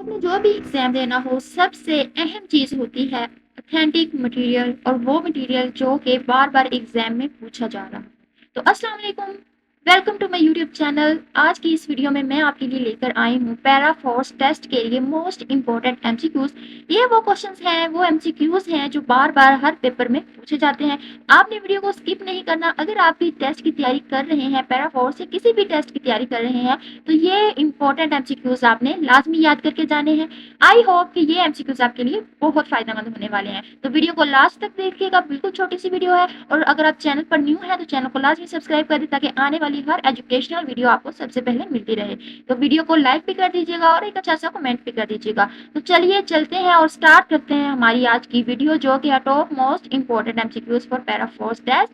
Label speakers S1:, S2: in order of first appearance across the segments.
S1: आपने जो भी एग्जाम देना हो, सबसे अहम चीज होती है ऑथेंटिक मटेरियल, और वो मटेरियल जो कि बार बार एग्जाम में पूछा जा रहा है। तो अस्सलाम वालेकुम, welcome to my YouTube channel. आज की इस वीडियो में मैं आपके लिए लेकर आई हूँ पैरा फोर्स टेस्ट के लिए मोस्ट इंपॉर्टेंट एमसीक्यूज। ये वो क्वेश्चंस हैं, वो एमसीक्यूज हैं जो बार बार हर पेपर में पूछे जाते हैं। आपने वीडियो को स्किप नहीं करना। अगर आप भी टेस्ट की तैयारी कर रहे हैं, पैरा फोर्स या किसी भी टेस्ट की तैयारी कर रहे हैं, तो ये इंपॉर्टेंट एमसीक्यूज आपने लाजमी याद करके जाने हैं। आई होप कि ये एमसीक्यूज आपके लिए बहुत फायदेमंद होने वाले हैं। तो वीडियो को लास्ट तक देखिएगा, बिल्कुल छोटी सी वीडियो है। और अगर आप चैनल पर न्यू है तो चैनल को लाजमी सब्सक्राइब कर दें ताकि आने वाली हर एजुकेशनल वीडियो आपको सबसे पहले मिलती रहे। तो वीडियो को लाइक भी कर दीजिएगा और एक अच्छा सा कमेंट भी कर दीजिएगा। तो चलिए चलते हैं और स्टार्ट करते हैं हमारी आज की वीडियो, जो कि है top most important MCQs for para force test.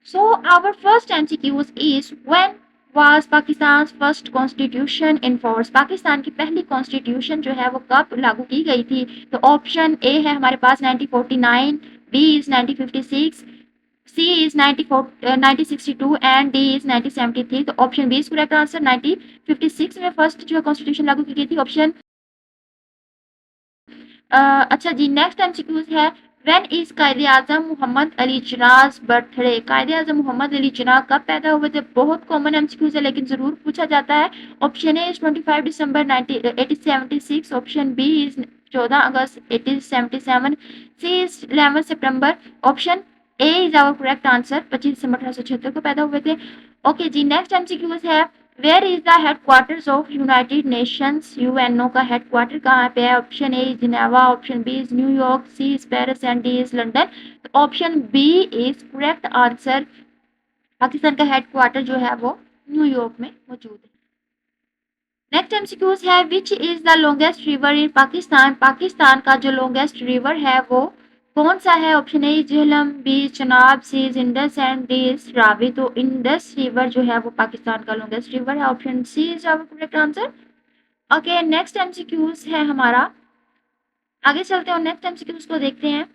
S1: So our first MCQ is when was Pakistan's first constitution in force? Pakistan की पहली कॉन्स्टिट्यूशन जो है वो कब लागू की गई थी? तो ऑप्शन ए है हमारे पास 1949, B is 1956, C is 1962 and D is 1973। तो option B is correct answer. 1956 में फर्स्ट जो है कॉन्स्टिट्यूशन लागू की गई थी। ऑप्शन अच्छा जी, नेक्स्ट एमसीक्यूज है व्हेन इज कायदे आजम मोहम्मद अली जिन्नाह बर्थडे? कायदे आजम मोहम्मद अली जिन्नाह कब पैदा हुए थे? बहुत कॉमन एमसीक्यूज है लेकिन जरूर पूछा जाता है। Option A is 25 December 1876, option B is 14 August 1877, C is 11 September. Option A is our correct answer, 25 दिसंबर 1876 को पैदा हुए थे। ओके जी, नेक्स्ट एमसीक्यूज है where is the headquarters of United Nations? UNO का हेडक्वार्टर कहाँ पे है? Option A is Geneva, option B is New York, C is Paris and D is London. तो option B is correct answer. Pakistan का headquarter जो है वो न्यूयॉर्क में मौजूद है। नेक्स्ट एमसीक्यूज है which is the longest river in Pakistan? Pakistan का जो लॉन्गेस्ट रिवर है वो कौन सा है? Option A Jhelum, B Chenab, C is Indus and D is Ravi. तो इंडस रिवर जो है वो पाकिस्तान का लॉन्गेस्ट रिवर है। Option C is our correct answer. Okay, next MCQs है हमारा, आगे चलते हैं और नेक्स्ट एमसीक्यूज को देखते हैं।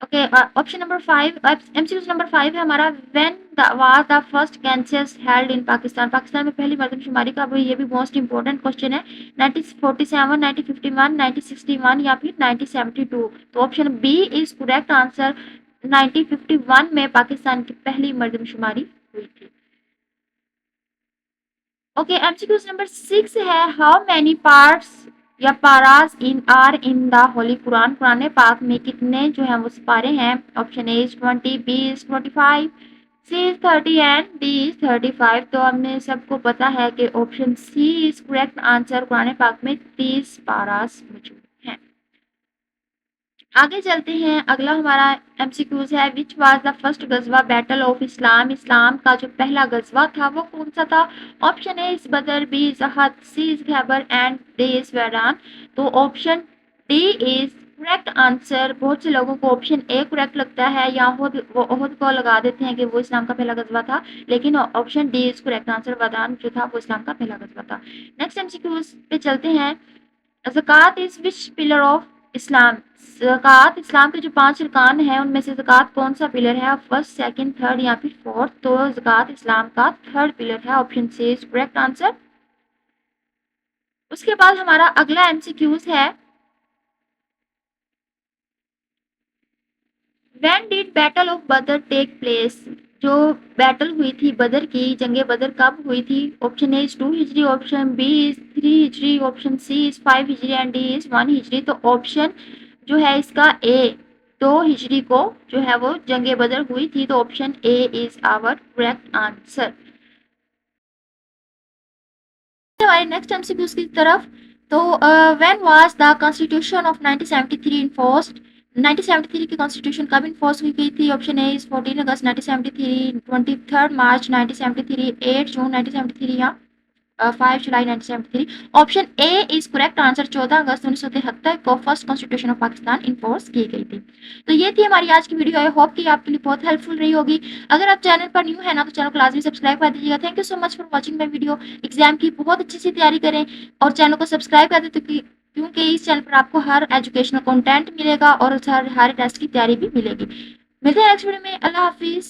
S1: Okay, option number 5, MCQs number 5 है हमारा when was the first census held in Pakistan? Pakistan में पहली मरदमशुमारी कब हुई? ये भी मोस्ट इंपॉर्टेंट क्वेश्चन है। 1947, 1951, 1961 या फिर 1972। तो option B is correct answer. 1951 में पाकिस्तान की पहली मरदमशुमारी हुई थी। ओके, एमसीक्यूज नंबर 6 है हाउ मैनी पार्ट्स या पारास in are in the holy Quran? Quran पाक में कितने जो है वो सिपारे हैं? Option A is 20, B is 25, C is 30 and D is 35। तो हमने सबको पता है कि option C is correct answer. Quran पाक में 30 पारास मौजूद हैं। आगे चलते हैं, अगला हमारा एमसीक्यूज है विच वाज द फर्स्ट गजवा बैटल ऑफ इस्लाम? इस्लाम का जो पहला गजवा था वो कौन सा था? Option A is Badr, B is Uhud, C is Khaybar and D is वैरान। तो option D is correct answer. बहुत से लोगों को ऑप्शन ए करेक्ट लगता है या वो ओहद को लगा देते हैं कि वो इस्लाम का पहला गजवा था, लेकिन option D is correct answer. Waddan जो था वो इस्लाम का पहला गजवा था। नेक्स्ट एमसीक्यूज पे चलते हैं। Zakat is which pillar of Islam? ज़कात इस्लाम के जो 5 अरकान हैं उनमें से ज़कात कौन सा पिलर है? फर्स्ट, सेकंड, थर्ड या फिर फोर्थ? तो ज़कात इस्लाम का थर्ड पिलर है। Option C is correct answer. उसके बाद हमारा अगला एमसीक्यूज है when did battle of Badr take place? जो बैटल हुई थी बदर की, जंगे बदर कब हुई थी? ऑप्शन ए इज 2 हिजरी, ऑप्शन बी इज 3 हिजरी, ऑप्शन सी इज 5 हिजरी एंड डी इज 1 हिजरी। तो ऑप्शन जो है इसका ए 2 हिजरी को जो है वो जंगे बदर हुई थी। तो option A is our correct answer. हमारे नेक्स्ट एमसीक्यूज की तरफ। तो when was the constitution of 1973 enforced? 1973 की कॉन्स्टिट्यूशन कब इन्फोर्स हुई गई थी? ऑप्शन ए इज 14 अगस्त 1973, 23 मार्च 1973, 8 जून 1973 या 5 जुलाई 1973। Option A is correct answer. 14 अगस्त 1973 को first constitution of Pakistan enforce की गई थी। तो ये थी हमारी आज की वीडियो। आई होप कि आपके लिए बहुत हेल्पफुल रही होगी। अगर आप चैनल पर न्यू है ना तो चैनल को लाजमी सब्सक्राइब कर दीजिएगा। Thank you so much for watching my video. Exam की बहुत अच्छी सी तैयारी करें और चैनल को सब्सक्राइब कर दें क्योंकि इस चैनल पर आपको हर एजुकेशनल कंटेंट मिलेगा और हर टेस्ट की तैयारी भी मिलेगी। मिलते हैं नेक्स्ट वीडियो में। अल्लाह हाफिज।